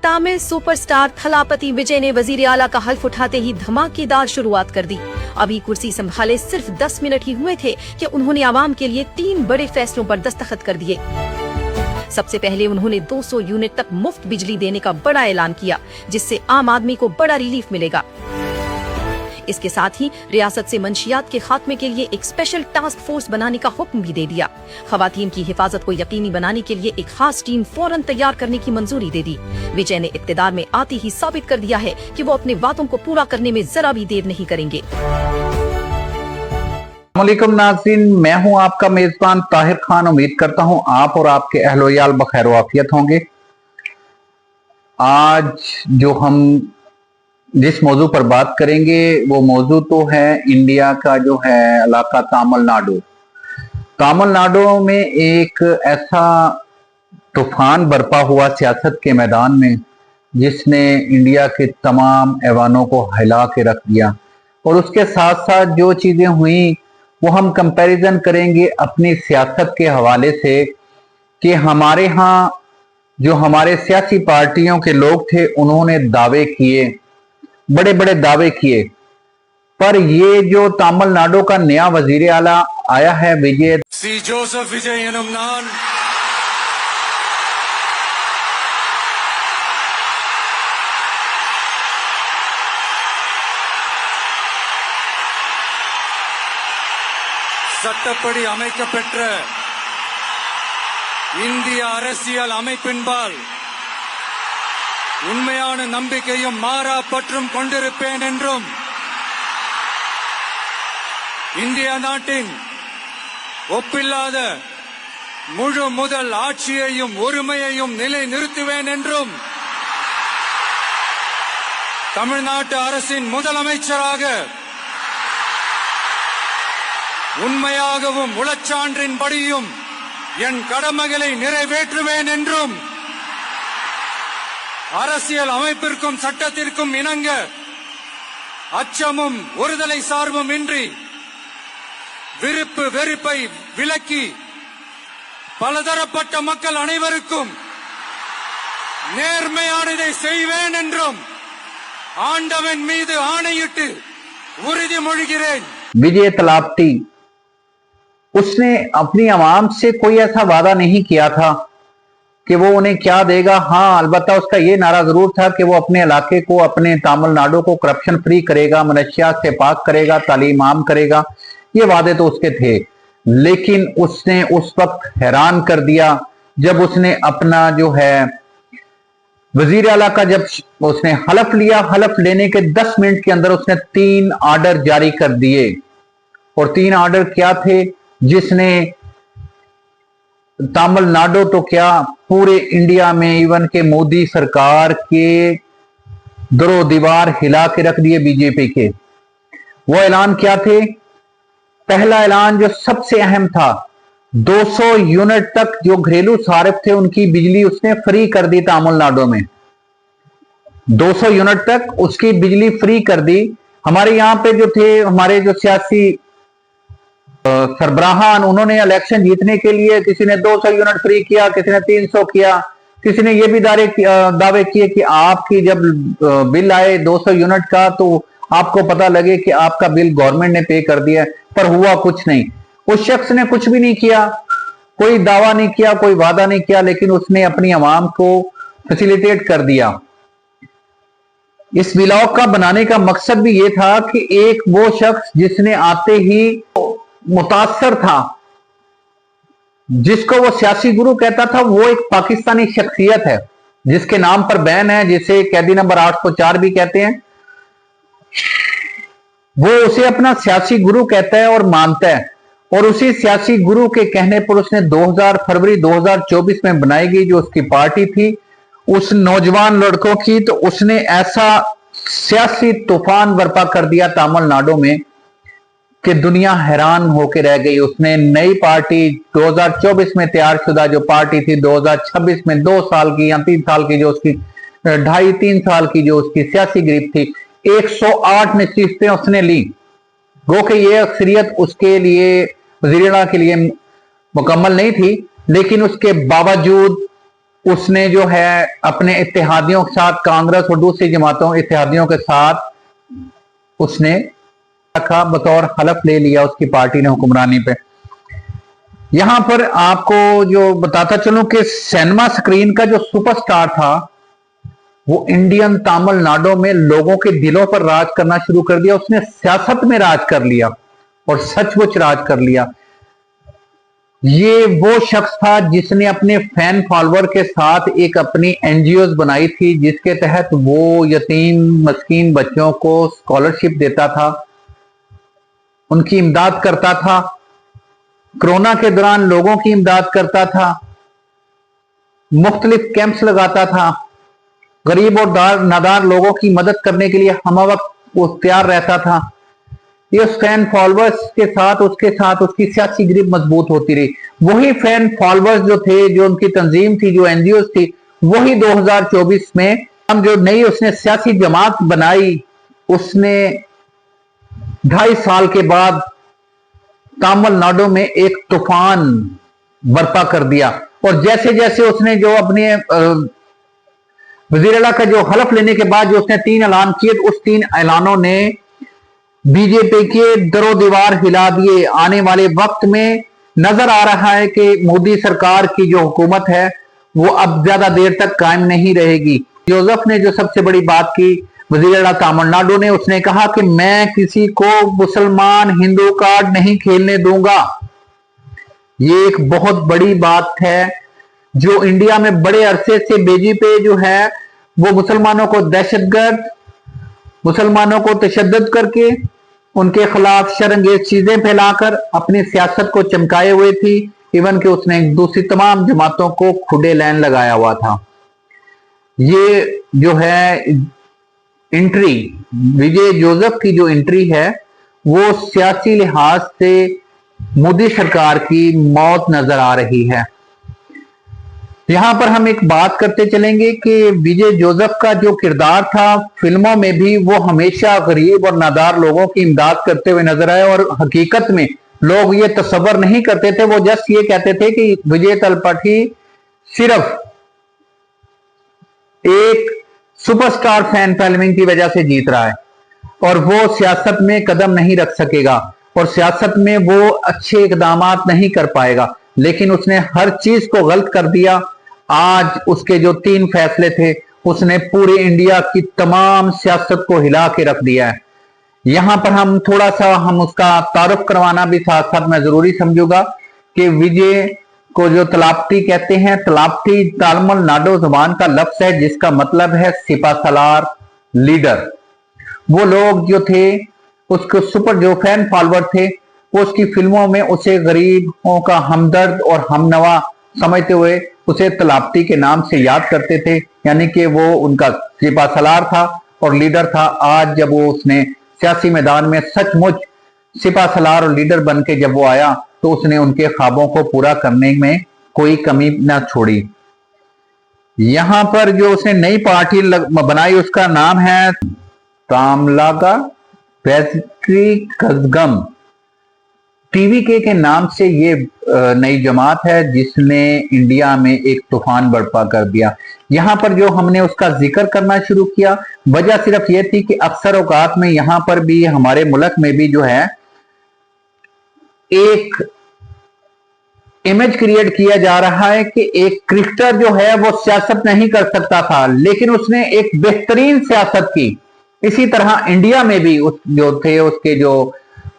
तामिल superstar Thalapathy विजय ने वजीर आला का हल्फ उठाते ही धमाकेदार शुरुआत कर दी। अभी कुर्सी संभाले सिर्फ 10 मिनट ही हुए थे कि उन्होंने आवाम के लिए 3 बड़े फैसलों पर दस्तखत कर दिए। सबसे पहले उन्होंने 200 यूनिट तक मुफ्त बिजली देने का बड़ा ऐलान किया, जिससे आम आदमी को बड़ा रिलीफ मिलेगा। इसके साथ ही रियासत से मंशियात के खात्मे के लिए एक स्पेशल टास्क फोर्स बनाने का हुक्म भी दे दिया। खवातीन की हिफाजत को यकीनी बनाने के लिए एक खास टीम फौरन तैयार करने की मंजूरी दे दी। विजय ने इक्तिदार में आते ही साबित कर दिया है कि वो अपने वादों को पूरा करने में जरा भी देर नहीं करेंगे। अस्सलामुअलैकुम नाज़रीन, मैं हूं आपका मेजबान ताहिर खान। उम्मीद करता हूं आप और आपके अहलोयाल बखैर आफियत होंगे। आज जो हम जिस मौजू पर बात करेंगे वो मौजू तो है इंडिया का जो है इलाका तमिलनाडु। तमिलनाडु में एक ऐसा तूफान बरपा हुआ सियासत के मैदान में जिसने इंडिया के तमाम ऐवानों को हिला के रख दिया। और उसके साथ साथ जो चीजें हुई वो हम कंपैरिजन करेंगे अपनी सियासत के हवाले से कि हमारे यहाँ जो हमारे सियासी पार्टियों के लोग थे उन्होंने दावे किए, बड़े बड़े दावे किए, पर ये जो तमिलनाडु का नया वजीर आला आया है विजय सी जोसेफ विजय एनुम नान சட்டப்படி அமைக்கப்பெற்ற இந்திய அரசியல் அமைப்பின்பால் உண்மையான நம்பிக்கையும் மாறா பற்றும் கொண்டிருப்பேன் என்றும் இந்திய நாட்டின் ஒப்பில்லாத முழு முதல் ஆட்சியையும் ஒருமையையும் நிலைநிறுத்துவேன் என்றும் தமிழ்நாட்டு அரசின் முதலமைச்சராக உண்மையாகவும் உளச்சான்றின்படியும் என் கடமைகளை நிறைவேற்றுவேன் என்றும் அரசியல் அமைப்பிற்கும் சட்டத்திற்கும் இணங்க அச்சமும் ஒருதலை சார்பும் இன்றி விருப்பு வெறுப்பை விலக்கி பலதரப்பட்ட மக்கள் அனைவருக்கும் நேர்மையானதை செய்வேன் என்றும் ஆண்டவன் மீது ஆணையிட்டு உறுதிமொழிகிறேன்। विजय तलापती उसने अपनी आवाम से कोई ऐसा वादा नहीं किया था कि वो उन्हें क्या देगा। हाँ, अलबत्ता उसका ये नारा जरूर था कि वो अपने इलाके को, अपने तमिलनाडु को करप्शन फ्री करेगा, मनशियात से पाक करेगा, तालीम आम करेगा। ये वादे तो उसके थे, लेकिन उसने उस वक्त हैरान कर दिया जब उसने अपना जो है वजीर आला का जब उसने हलफ लिया। हलफ लेने के 10 मिनट के अंदर उसने 3 ऑर्डर जारी कर दिए। और 3 ऑर्डर क्या थे जिसने तमिलनाडु तो क्या पूरे इंडिया में इवन के मोदी सरकार के दरो दीवार हिला के रख दिए बीजेपी के। वो ऐलान क्या थे? पहला ऐलान जो सबसे अहम था, 200 यूनिट तक जो घरेलू सारिफ थे उनकी बिजली उसने फ्री कर दी। तमिलनाडु में 200 यूनिट तक उसकी बिजली फ्री कर दी। हमारे यहाँ पे जो थे हमारे जो सियासी सरबराहान, उन्होंने इलेक्शन जीतने के लिए किसी ने 200 यूनिट फ्री किया, किसी ने 300 किया, किसी ने ये भी दावे किए कि आपकी जब बिल आए 200 यूनिट का तो आपको पता लगे कि आपका बिल गवर्नमेंट ने पे कर दिया। पर हुआ कुछ नहीं। उस शख्स ने कुछ भी नहीं किया, कोई दावा नहीं किया, कोई वादा नहीं किया, लेकिन उसने अपनी आवाम को फैसिलिटेट कर दिया। इस ब्लॉग का बनाने का मकसद भी यह था कि एक वो शख्स जिसने आते ही मुतासर था, जिसको वो सियासी गुरु कहता था, वो एक पाकिस्तानी शख्सियत है जिसके नाम पर बैन है, जिसे कैदी नंबर 804 भी कहते हैं। वो उसे अपना सियासी गुरु कहता है और मानता है। और उसी सियासी गुरु के कहने पर उसने फरवरी 2024 में बनाई गई जो उसकी पार्टी थी उस नौजवान लड़कों की, तो उसने ऐसा सियासी तूफान बर्पा कर दिया तमिलनाडु में कि दुनिया हैरान होकर रह गई। उसने नई पार्टी 2024 में तैयार शुदा जो पार्टी थी 2026 में 2 साल की या 3 साल की जो उसकी 2.5-3 साल की जो उसकी सियासी ग्रिप थी, 108 नशीस्तें उसने ली। गो कि ये अक्सरियत उसके लिए वज़ीर-ए-आला के लिए मुकम्मल नहीं थी, लेकिन उसके बावजूद उसने जो है अपने इत्तेहादियों के साथ, कांग्रेस और दूसरी जमातों इत्तेहादियों के साथ उसने रखा, बतौर हलफ ले लिया उसकी पार्टी ने हुक्मरानी पे। यहां पर आपको जो बताता चलूं कि सिनेमा स्क्रीन का जो सुपरस्टार था वो इंडियन तमिलनाडु में लोगों के दिलों पर राज करना शुरू कर दिया। उसने सियासत में राज कर लिया और सचमुच राज कर लिया। ये वो शख्स था जिसने अपने फैन फॉलोअर के साथ एक अपनी एनजीओ बनाई थी, जिसके तहत वो यतीम मस्कीन बच्चों को स्कॉलरशिप देता था, उनकी इमदाद करता था, कोरोना के दौरान लोगों की इमदाद करता था, मुख्तलिफ कैंप्स लगाता था, गरीब और नादार लोगों की मदद करने के लिए हम वक्त वो तैयार रहता था। ये उस फैन फॉलोअर्स के साथ उसकी सियासी ग्रिप मजबूत होती रही। वही फैन फॉलोअर्स जो थे, जो उनकी तंजीम थी, जो एनजीओ थी, वही 2024 में हम जो नई उसने सियासी जमात बनाई, उसने 2.5 साल के बाद तमिलनाडु में एक तूफान बर्पा कर दिया। और जैसे जैसे उसने जो अपने वजीर आला का जो हलफ लेने के बाद जो उसने 3 ऐलान किए, उस 3 ऐलानों ने बीजेपी के दरो दीवार हिला दिए। आने वाले वक्त में नजर आ रहा है कि मोदी सरकार की जो हुकूमत है वो अब ज्यादा देर तक कायम नहीं रहेगी। जोसेफ ने जो सबसे बड़ी बात की, वजीर आला तमिलनाडु ने, उसने कहा कि मैं किसी को मुसलमान हिंदू कार्ड नहीं खेलने दूंगा। ये एक बहुत बड़ी बात है जो इंडिया में बड़े अरसे से बीजेपी जो है वो मुसलमानों को दहशतगर्द, मुसलमानों को तशद्दुद करके उनके खिलाफ शर्मंगेज चीजें फैलाकर अपनी सियासत को चमकाए हुए थी। इवन कि उसने दूसरी तमाम जमातों को खुले लाइन लगाया हुआ था। ये जो है एंट्री, विजय जोसेफ की जो एंट्री है वो सियासी लिहाज से मोदी सरकार की मौत नजर आ रही है। यहां पर हम एक बात करते चलेंगे कि विजय जोसेफ का जो किरदार था फिल्मों में भी, वो हमेशा गरीब और नादार लोगों की इमदाद करते हुए नजर आए। और हकीकत में लोग ये तसव्वुर नहीं करते थे, वो जस्ट ये कहते थे कि विजय त्रिपाठी सिर्फ एक सुपरस्टार फैन फॉलोइंग की वजह से जीत रहा है और वो सियासत में कदम नहीं रख सकेगा और सियासत में वो अच्छे इकदाम नहीं कर पाएगा। लेकिन उसने हर चीज को गलत कर दिया। आज उसके जो 3 फैसले थे उसने पूरे इंडिया की तमाम सियासत को हिला के रख दिया है। यहां पर हम थोड़ा सा उसका तारुफ करवाना भी साथ साथ मैं जरूरी समझूंगा कि विजय को जो तलाप्ती कहते हैं, तलाप्ती तमिलनाडु जुबान का लफ्ज है जिसका मतलब है सिपासलार, लीडर। वो लोग जो थे उसके सुपर जो फैन फॉलोअर थे वो उसकी फिल्मों में उसे गरीबों का हमदर्द और हमनवा समझते हुए उसे तलाप्ती के नाम से याद करते थे, यानी कि वो उनका सिपासलार था और लीडर था। आज जब वो उसने सियासी मैदान में सचमुच सिपासलार और लीडर बन के जब वो आया तो उसने उनके ख्वाबों को पूरा करने में कोई कमी ना छोड़ी। यहां पर जो उसने नई पार्टी बनाई उसका नाम है तामलागा बैटरी कजगम, टीवीके के नाम से ये नई जमात है जिसने इंडिया में एक तूफान बर्पा कर दिया। यहां पर जो हमने उसका जिक्र करना शुरू किया, वजह सिर्फ ये थी कि अक्सर औकात में यहां पर भी हमारे मुल्क में भी जो है एक इमेज क्रिएट किया जा रहा है कि एक क्रिकेटर जो है वो सियासत नहीं कर सकता था, लेकिन उसने एक बेहतरीन सियासत की। इसी तरह इंडिया में भी जो थे उसके जो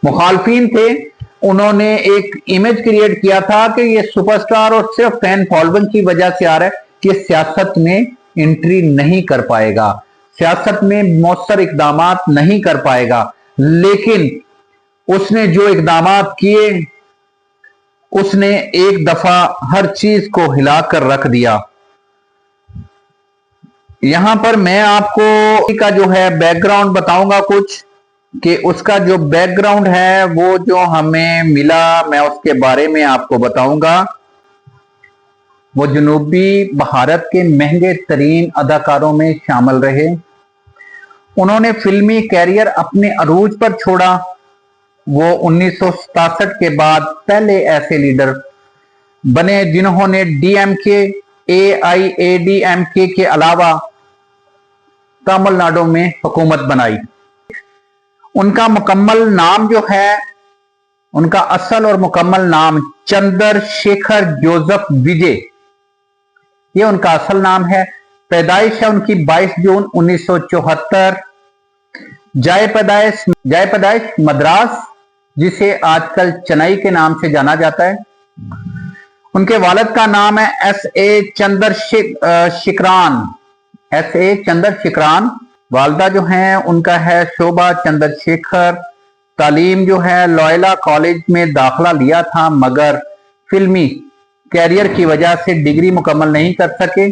मुखालफिन थे उन्होंने एक इमेज क्रिएट किया था कि ये सुपरस्टार और सिर्फ फैन फॉलोइंग की वजह से आ रहा है कि सियासत में एंट्री नहीं कर पाएगा, सियासत में मौसर इकदामात नहीं कर पाएगा। लेकिन उसने जो इकदामात किए उसने एक दफा हर चीज को हिलाकर रख दिया। यहां पर मैं आपको का जो है बैकग्राउंड बताऊंगा कुछ, कि उसका जो बैकग्राउंड है वो जो हमें मिला मैं उसके बारे में आपको बताऊंगा। वो जनूबी भारत के महंगे तरीन अदाकारों में शामिल रहे। उन्होंने फिल्मी कैरियर अपने अरूज पर छोड़ा। वो 1967 के बाद पहले ऐसे लीडर बने जिन्होंने डीएमके AIADMK के अलावा तमिलनाडु में हुकूमत बनाई। उनका मुकम्मल नाम जो है, उनका असल और मुकम्मल नाम चंद्रशेखर जोसेफ विजय, ये उनका असल नाम है। पैदाइश है उनकी 22 जून 1974। जाय पैदाइश मद्रास, जिसे आजकल चेन्नई के नाम से जाना जाता है। उनके वालिद का नाम है S.A. चंद्रशेखरान। वालदा जो हैं उनका है शोभा चंद्रशेखर। तालीम जो है लॉयला कॉलेज में दाखिला लिया था, मगर फिल्मी कैरियर की वजह से डिग्री मुकम्मल नहीं कर सके।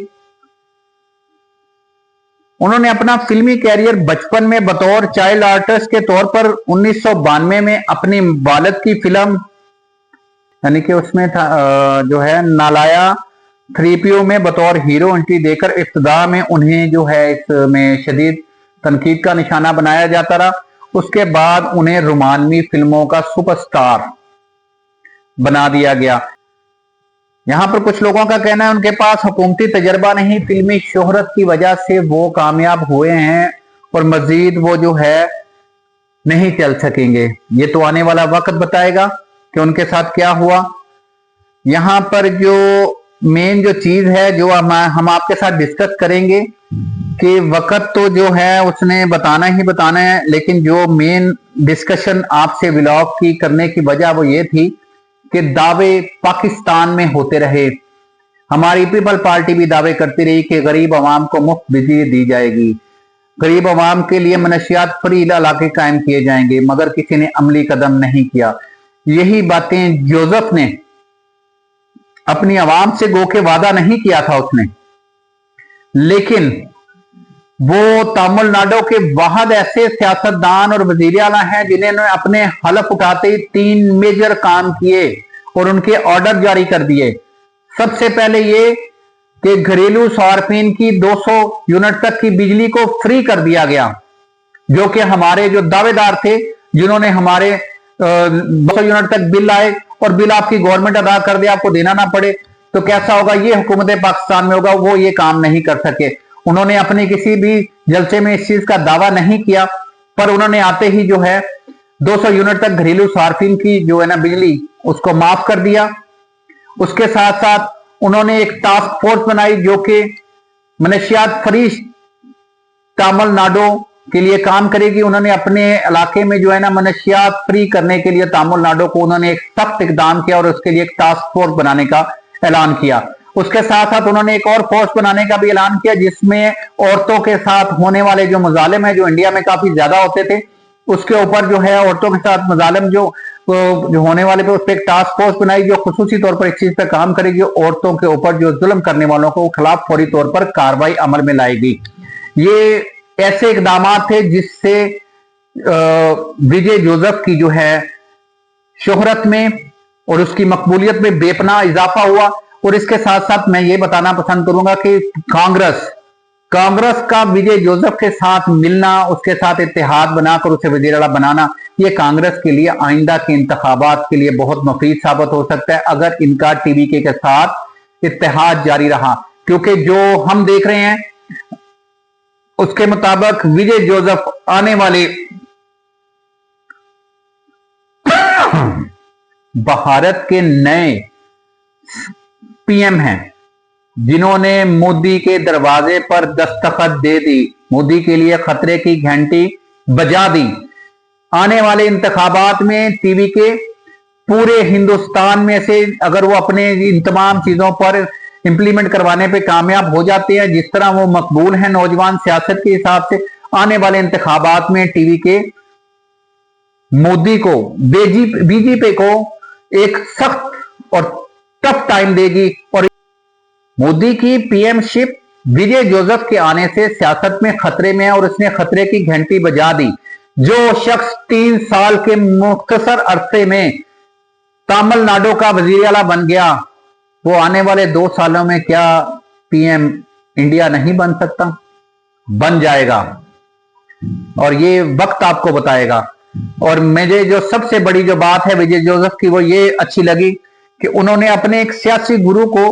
उन्होंने अपना फिल्मी कैरियर बचपन में बतौर चाइल्ड आर्टिस्ट के तौर पर 1992 में अपनी वालिद की फिल्म, यानी कि उसमें था जो है नालाया 3PO में बतौर हीरो एंट्री देकर इब्तिदा में उन्हें जो है इसमें शदीद तनकीद का निशाना बनाया जाता रहा। उसके बाद उन्हें रोमानवी फिल्मों का सुपरस्टार बना दिया गया। यहां पर कुछ लोगों का कहना है उनके पास हुकूमती तजर्बा नहीं, फिल्मी शोहरत की वजह से वो कामयाब हुए हैं और मजीद वो जो है नहीं चल सकेंगे। ये तो आने वाला वक्त बताएगा कि उनके साथ क्या हुआ। यहां पर जो मेन जो चीज है जो हम आपके साथ डिस्कस करेंगे कि वक्त तो जो है उसने बताना ही बताना है, लेकिन जो मेन डिस्कशन आपसे व्लॉग की करने की वजह वो ये थी कि दावे पाकिस्तान में होते रहे। हमारी पीपल पार्टी भी दावे करती रही कि गरीब आवाम को मुफ्त बिजली दी जाएगी, गरीब आवाम के लिए मनशियात फ्री इलाके कायम किए जाएंगे, मगर किसी ने अमली कदम नहीं किया। यही बातें जोसेफ ने अपनी आवाम से गो के वादा नहीं किया था उसने, लेकिन वो तमिलनाडु के वाहद ऐसे सियासतदान और वजीर आला हैं जिन्होंने अपने हलफ उठाते ही 3 मेजर काम किए और उनके ऑर्डर जारी कर दिए। सबसे पहले ये कि घरेलू सार्फिन की 200 यूनिट तक की बिजली को फ्री कर दिया गया, जो कि हमारे जो दावेदार थे जिन्होंने हमारे 200 यूनिट तक बिल आए और बिल आपकी गवर्नमेंट अदा कर दे, आपको देना ना पड़े, तो कैसा होगा, ये हुकूमत पाकिस्तान में होगा। वो ये काम नहीं कर सके। उन्होंने अपने किसी भी जलसे में इस चीज का दावा नहीं किया, पर उन्होंने आते ही जो है 200 यूनिट तक घरेलू सार्फिन की जो है ना बिजली उसको माफ कर दिया। उसके साथ साथ उन्होंने एक टास्क फोर्स बनाई जो कि मनशियात फ्री तमिलनाडु के लिए काम करेगी। उन्होंने अपने इलाके में जो है ना मनशियात फ्री करने के लिए तमिलनाडु को उन्होंने एक सख्त इकदाम किया और उसके लिए एक टास्क फोर्स बनाने का ऐलान किया। उसके साथ साथ उन्होंने एक और फोर्स बनाने का भी ऐलान किया जिसमें औरतों के साथ होने वाले जो मुजालिम है, जो इंडिया में काफी ज्यादा होते थे, उसके ऊपर जो है औरतों के साथ मुजालिम जो होने वाले पे उस पर एक टास्क फोर्स बनाई जो खुसूसी तौर पर इस चीज पे काम करेगी। औरतों के ऊपर जो जुल्म करने वालों को खिलाफ फौरी तौर पर कार्रवाई अमल में लाएगी। ये ऐसे इकदाम थे जिससे विजय जोसेफ की जो है शोहरत में और उसकी मकबूलियत में बेपनाह इजाफा हुआ। और इसके साथ साथ मैं ये बताना पसंद करूंगा कि कांग्रेस का विजय जोसेफ के साथ मिलना, उसके साथ इत्तेहाद बनाकर उसे वजीर आला बनाना, ये कांग्रेस के लिए आइंदा के इंतखाबात के लिए बहुत मुफीद साबित हो सकता है अगर इनका TVK के साथ इत्तेहाद जारी रहा। क्योंकि जो हम देख रहे हैं उसके मुताबिक विजय जोसेफ आने वाले भारत के नए PM हैं जिन्होंने मोदी के दरवाजे पर दस्तखत दे दी, मोदी के लिए खतरे की घंटी बजा दी। आने वाले इंतखाबात में TVK पूरे हिंदुस्तान में से अगर वो अपने इन तमाम चीजों पर इंप्लीमेंट करवाने पे कामयाब हो जाते हैं, जिस तरह वो मकबूल है नौजवान सियासत के हिसाब से, आने वाले इंतखाबात में TVK मोदी को BJP को एक सख्त और टफ टाइम देगी। और मोदी की PMशिप विजय जोसेफ के आने से सियासत में खतरे में है और उसने खतरे की घंटी बजा दी। जो शख्स 3 साल के मुख्तसर अरसे में तमिलनाडु का वजीर आला बन गया, वो आने वाले 2 सालों में क्या PM इंडिया नहीं बन सकता? बन जाएगा और ये वक्त आपको बताएगा। और मुझे जो सबसे बड़ी जो बात है विजय जोसेफ की वो ये अच्छी लगी कि उन्होंने अपने एक सियासी गुरु को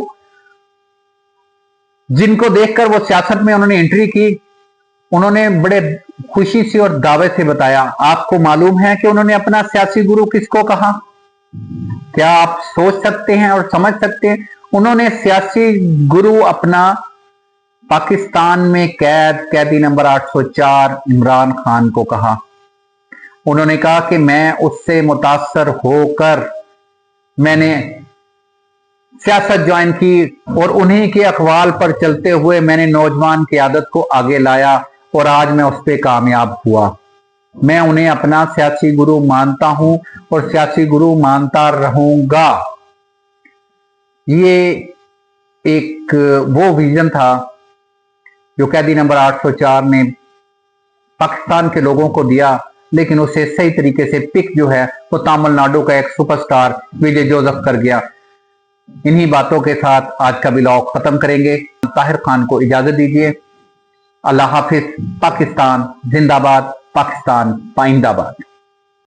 जिनको देखकर वो सियासत में उन्होंने एंट्री की, उन्होंने बड़े खुशी से और दावे से बताया। आपको मालूम है कि उन्होंने अपना सियासी गुरु किसको कहा? क्या आप सोच सकते हैं और समझ सकते हैं? उन्होंने सियासी गुरु अपना पाकिस्तान में कैदी नंबर 804 इमरान खान को कहा। उन्होंने कहा कि मैं उससे मुतासर होकर मैंने सियासत ज्वाइन की और उन्हीं के अखवाल पर चलते हुए मैंने नौजवान की आदत को आगे लाया और आज मैं उस पर कामयाब हुआ। मैं उन्हें अपना सियासी गुरु मानता हूं और सियासी गुरु मानता रहूंगा। ये एक वो विजन था जो कैदी नंबर 804 ने पाकिस्तान के लोगों को दिया, लेकिन उसे सही तरीके से पिक जो है वो तमिलनाडु का एक सुपरस्टार विजय जोसेफ कर गया। इन्हीं बातों के साथ आज का व्लॉग खत्म करेंगे। ताहिर खान को इजाजत दीजिए। अल्लाह हाफिज। पाकिस्तान जिंदाबाद, पाकिस्तान पाइंदाबाद।